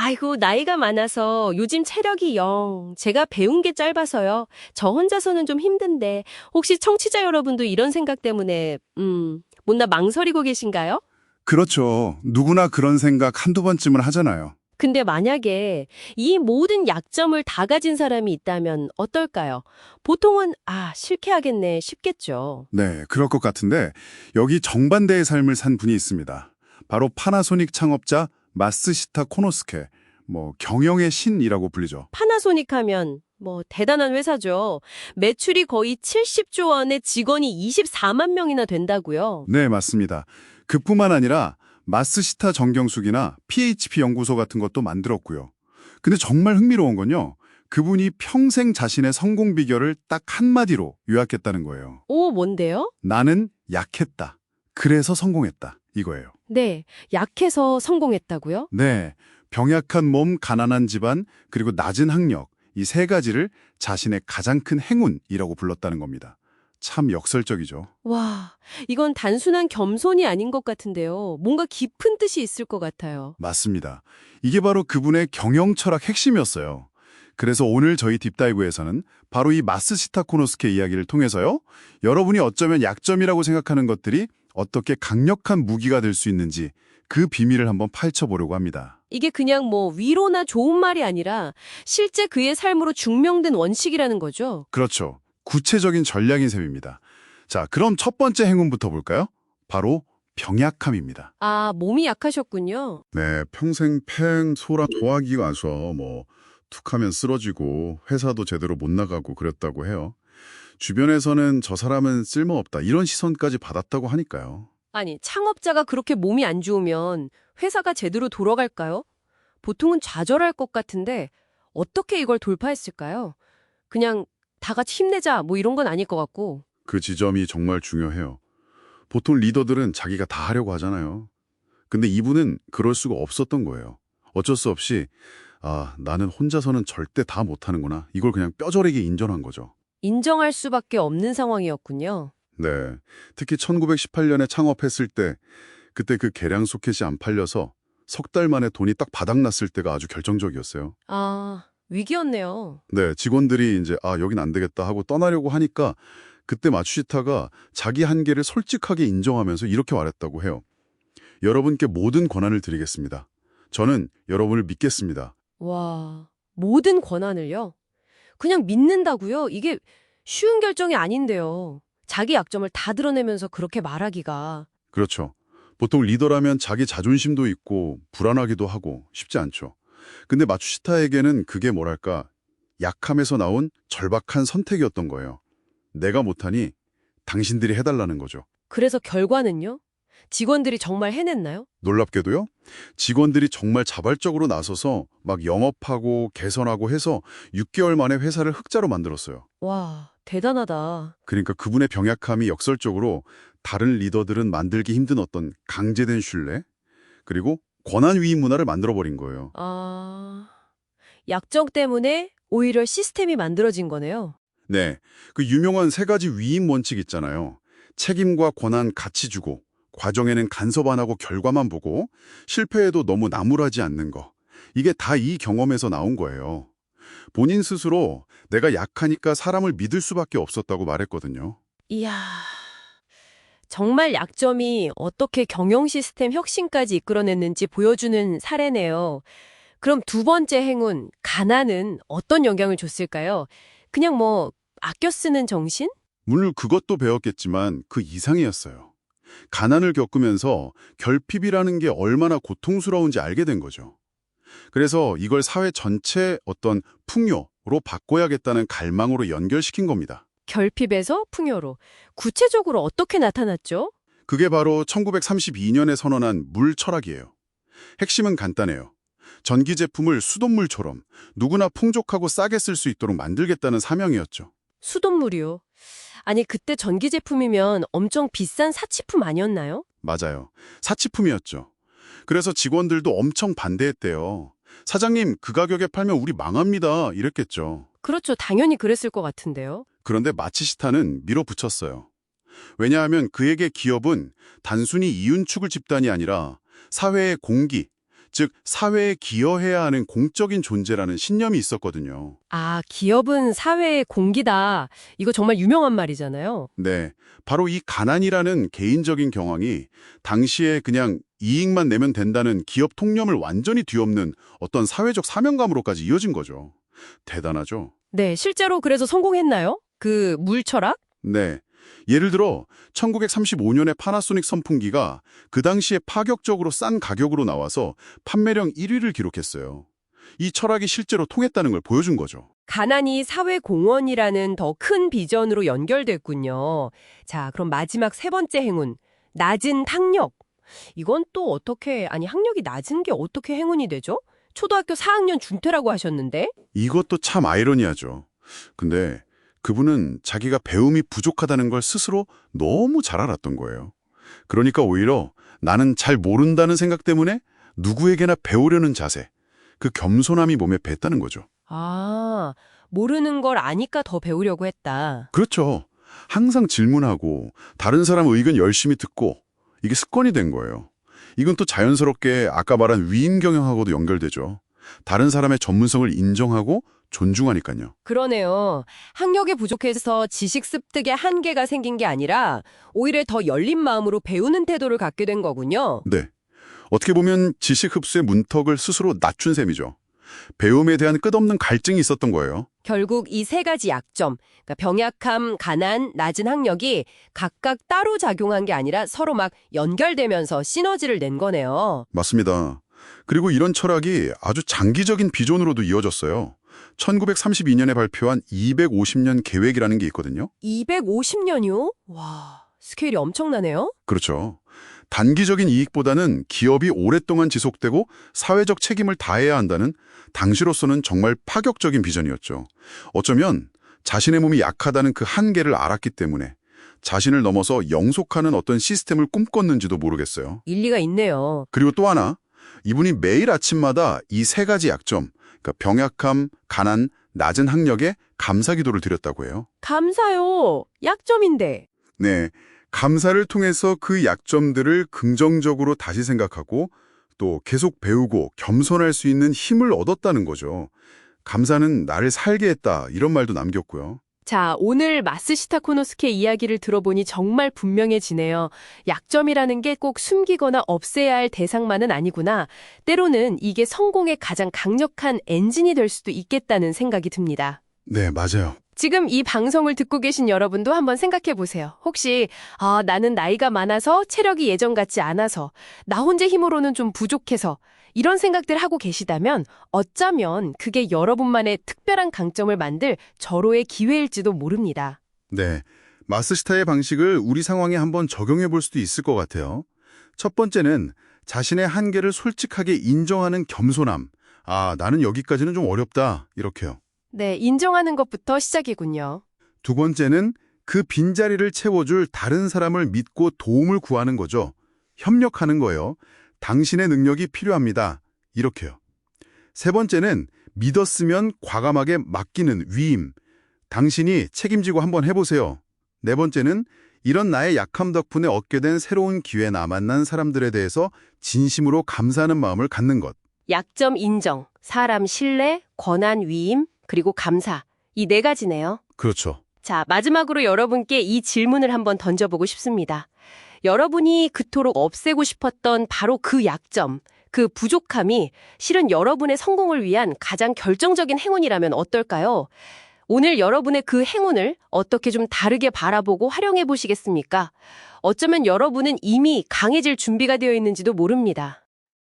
아이고, 나이가 많아서 요즘 체력이 영. 제가 배운 게 짧아서요. 저 혼자서는 좀 힘든데, 혹시 청취자 여러분도 이런 생각 때문에, 못나 망설이고 계신가요? 그렇죠. 누구나 그런 생각 한두 번쯤은 하잖아요. 근데 만약에 이 모든 약점을 다 가진 사람이 있다면 어떨까요? 보통은, 싫게 하겠네 싶겠죠. 네, 그럴 것 같은데 여기 정반대의 삶을 산 분이 있습니다. 바로 파나소닉 창업자 마스시타 코노스케, 경영의 신이라고 불리죠. 파나소닉 하면, 대단한 회사죠. 매출이 거의 70조 원에 직원이 24만 명이나 된다고요. 네, 맞습니다. 그뿐만 아니라 마스시타 정경숙이나 PHP 연구소 같은 것도 만들었고요. 근데 정말 흥미로운 건요. 그분이 평생 자신의 성공 비결을 딱 한마디로 요약했다는 거예요. 오, 뭔데요? 나는 약했다. 그래서 성공했다. 이거예요. 네, 약해서 성공했다고요? 네, 병약한 몸, 가난한 집안, 그리고 낮은 학력, 이 세 가지를 자신의 가장 큰 행운이라고 불렀다는 겁니다. 참 역설적이죠. 와, 이건 단순한 겸손이 아닌 것 같은데요. 뭔가 깊은 뜻이 있을 것 같아요. 맞습니다. 이게 바로 그분의 경영 철학 핵심이었어요. 그래서 오늘 저희 딥다이브에서는 바로 이 마스시타 코노스케 이야기를 통해서요. 여러분이 어쩌면 약점이라고 생각하는 것들이 어떻게 강력한 무기가 될 수 있는지 그 비밀을 한번 파헤쳐보려고 합니다. 이게 그냥 위로나 좋은 말이 아니라 실제 그의 삶으로 증명된 원칙이라는 거죠. 그렇죠. 구체적인 전략인 셈입니다. 자, 그럼 첫 번째 행운부터 볼까요? 바로 병약함입니다. 아, 몸이 약하셨군요. 네, 평생 팽, 소라 소화기가 와서 툭하면 쓰러지고 회사도 제대로 못 나가고 그랬다고 해요. 주변에서는 저 사람은 쓸모없다 이런 시선까지 받았다고 하니까요. 아니, 창업자가 그렇게 몸이 안 좋으면 회사가 제대로 돌아갈까요? 보통은 좌절할 것 같은데 어떻게 이걸 돌파했을까요? 그냥 다 같이 힘내자 이런 건 아닐 것 같고. 그 지점이 정말 중요해요. 보통 리더들은 자기가 다 하려고 하잖아요. 근데 이분은 그럴 수가 없었던 거예요. 어쩔 수 없이 나는 혼자서는 절대 다 못하는구나. 이걸 그냥 뼈저리게 인정한 거죠. 인정할 수밖에 없는 상황이었군요. 네. 특히 1918년에 창업했을 때 그때 그 계량 소켓이 안 팔려서 석 달 만에 돈이 딱 바닥났을 때가 아주 결정적이었어요. 아, 위기였네요. 네, 직원들이 이제 여긴 안 되겠다 하고 떠나려고 하니까 그때 마츠시타가 자기 한계를 솔직하게 인정하면서 이렇게 말했다고 해요. 여러분께 모든 권한을 드리겠습니다. 저는 여러분을 믿겠습니다. 와, 모든 권한을요? 그냥 믿는다고요? 이게 쉬운 결정이 아닌데요. 자기 약점을 다 드러내면서 그렇게 말하기가. 그렇죠. 보통 리더라면 자기 자존심도 있고 불안하기도 하고 쉽지 않죠. 근데 마츠시타에게는 그게 뭐랄까 약함에서 나온 절박한 선택이었던 거예요. 내가 못하니 당신들이 해달라는 거죠. 그래서 결과는요? 직원들이 정말 해냈나요? 놀랍게도요. 직원들이 정말 자발적으로 나서서 막 영업하고 개선하고 해서 6개월 만에 회사를 흑자로 만들었어요. 와, 대단하다. 그러니까 그분의 병약함이 역설적으로 다른 리더들은 만들기 힘든 어떤 강제된 신뢰 그리고 권한위임 문화를 만들어버린 거예요. 아, 약점 때문에 오히려 시스템이 만들어진 거네요. 네, 그 유명한 세 가지 위임 원칙 있잖아요. 책임과 권한 같이 주고 과정에는 간섭 안 하고 결과만 보고 실패해도 너무 나무라지 않는 거. 이게 다 이 경험에서 나온 거예요. 본인 스스로 내가 약하니까 사람을 믿을 수밖에 없었다고 말했거든요. 이야, 정말 약점이 어떻게 경영 시스템 혁신까지 이끌어냈는지 보여주는 사례네요. 그럼 두 번째 행운, 가난은 어떤 영향을 줬을까요? 그냥 아껴 쓰는 정신? 물론 그것도 배웠겠지만 그 이상이었어요. 가난을 겪으면서 결핍이라는 게 얼마나 고통스러운지 알게 된 거죠. 그래서 이걸 사회 전체 어떤 풍요로 바꿔야겠다는 갈망으로 연결시킨 겁니다. 결핍에서 풍요로. 구체적으로 어떻게 나타났죠? 그게 바로 1932년에 선언한 물 철학이에요. 핵심은 간단해요. 전기 제품을 수돗물처럼 누구나 풍족하고 싸게 쓸 수 있도록 만들겠다는 사명이었죠. 수돗물이요. 아니, 그때 전기 제품이면 엄청 비싼 사치품 아니었나요? 맞아요. 사치품이었죠. 그래서 직원들도 엄청 반대했대요. 사장님, 그 가격에 팔면 우리 망합니다. 이랬겠죠. 그렇죠. 당연히 그랬을 것 같은데요. 그런데 마츠시타는 밀어붙였어요. 왜냐하면 그에게 기업은 단순히 이윤 추구 집단이 아니라 사회의 공기, 즉 사회에 기여해야 하는 공적인 존재라는 신념이 있었거든요. 아, 기업은 사회의 공기다. 이거 정말 유명한 말이잖아요. 네, 바로 이 가난이라는 개인적인 경황이 당시에 그냥 이익만 내면 된다는 기업 통념을 완전히 뒤엎는 어떤 사회적 사명감으로까지 이어진 거죠. 대단하죠? 네, 실제로 그래서 성공했나요? 그 물 철학? 네. 예를 들어 1935년에 파나소닉 선풍기가 그 당시에 파격적으로 싼 가격으로 나와서 판매량 1위를 기록했어요. 이 철학이 실제로 통했다는 걸 보여준 거죠. 가난이 사회 공헌이라는 더 큰 비전으로 연결됐군요. 자, 그럼 마지막 세 번째 행운. 낮은 학력. 이건 또 어떻게, 아니 학력이 낮은 게 어떻게 행운이 되죠? 초등학교 4학년 준퇴라고 하셨는데? 이것도 참 아이러니하죠. 근데 그분은 자기가 배움이 부족하다는 걸 스스로 너무 잘 알았던 거예요. 그러니까 오히려 나는 잘 모른다는 생각 때문에 누구에게나 배우려는 자세, 그 겸손함이 몸에 뱄다는 거죠. 아, 모르는 걸 아니까 더 배우려고 했다. 그렇죠. 항상 질문하고 다른 사람 의견 열심히 듣고 이게 습관이 된 거예요. 이건 또 자연스럽게 아까 말한 위임 경영하고도 연결되죠. 다른 사람의 전문성을 인정하고 존중하니까요. 그러네요. 학력이 부족해서 지식 습득에 한계가 생긴 게 아니라 오히려 더 열린 마음으로 배우는 태도를 갖게 된 거군요. 네. 어떻게 보면 지식 흡수의 문턱을 스스로 낮춘 셈이죠. 배움에 대한 끝없는 갈증이 있었던 거예요. 결국 이 세 가지 약점, 그러니까 병약함, 가난, 낮은 학력이 각각 따로 작용한 게 아니라 서로 막 연결되면서 시너지를 낸 거네요. 맞습니다. 그리고 이런 철학이 아주 장기적인 비전으로도 이어졌어요. 1932년에 발표한 250년 계획이라는 게 있거든요. 250년이요? 와, 스케일이 엄청나네요. 그렇죠. 단기적인 이익보다는 기업이 오랫동안 지속되고 사회적 책임을 다해야 한다는 당시로서는 정말 파격적인 비전이었죠. 어쩌면 자신의 몸이 약하다는 그 한계를 알았기 때문에 자신을 넘어서 영속하는 어떤 시스템을 꿈꿨는지도 모르겠어요. 일리가 있네요. 그리고 또 하나, 이분이 매일 아침마다 이 세 가지 약점, 그러니까 병약함, 가난, 낮은 학력에 감사기도를 드렸다고 해요. 감사요. 약점인데. 네, 감사를 통해서 그 약점들을 긍정적으로 다시 생각하고 또 계속 배우고 겸손할 수 있는 힘을 얻었다는 거죠. 감사는 나를 살게 했다, 이런 말도 남겼고요. 자, 오늘 마스시타 코노스케 이야기를 들어보니 정말 분명해지네요. 약점이라는 게 꼭 숨기거나 없애야 할 대상만은 아니구나. 때로는 이게 성공의 가장 강력한 엔진이 될 수도 있겠다는 생각이 듭니다. 네, 맞아요. 지금 이 방송을 듣고 계신 여러분도 한번 생각해 보세요. 혹시 나는 나이가 많아서 체력이 예전 같지 않아서 나 혼자 힘으로는 좀 부족해서 이런 생각들 하고 계시다면 어쩌면 그게 여러분만의 특별한 강점을 만들 절호의 기회일지도 모릅니다. 네, 마스시타의 방식을 우리 상황에 한번 적용해 볼 수도 있을 것 같아요. 첫 번째는 자신의 한계를 솔직하게 인정하는 겸손함. 아, 나는 여기까지는 좀 어렵다, 이렇게요. 네, 인정하는 것부터 시작이군요. 두 번째는 그 빈자리를 채워줄 다른 사람을 믿고 도움을 구하는 거죠. 협력하는 거예요. 당신의 능력이 필요합니다. 이렇게요. 세 번째는 믿었으면 과감하게 맡기는 위임. 당신이 책임지고 한번 해보세요. 네 번째는 이런 나의 약함 덕분에 얻게 된 새로운 기회나 만난 사람들에 대해서 진심으로 감사하는 마음을 갖는 것. 약점 인정, 사람 신뢰, 권한 위임, 그리고 감사. 이 네 가지네요. 그렇죠. 자, 마지막으로 여러분께 이 질문을 한번 던져보고 싶습니다. 여러분이 그토록 없애고 싶었던 바로 그 약점, 그 부족함이 실은 여러분의 성공을 위한 가장 결정적인 행운이라면 어떨까요? 오늘 여러분의 그 행운을 어떻게 좀 다르게 바라보고 활용해 보시겠습니까? 어쩌면 여러분은 이미 강해질 준비가 되어 있는지도 모릅니다.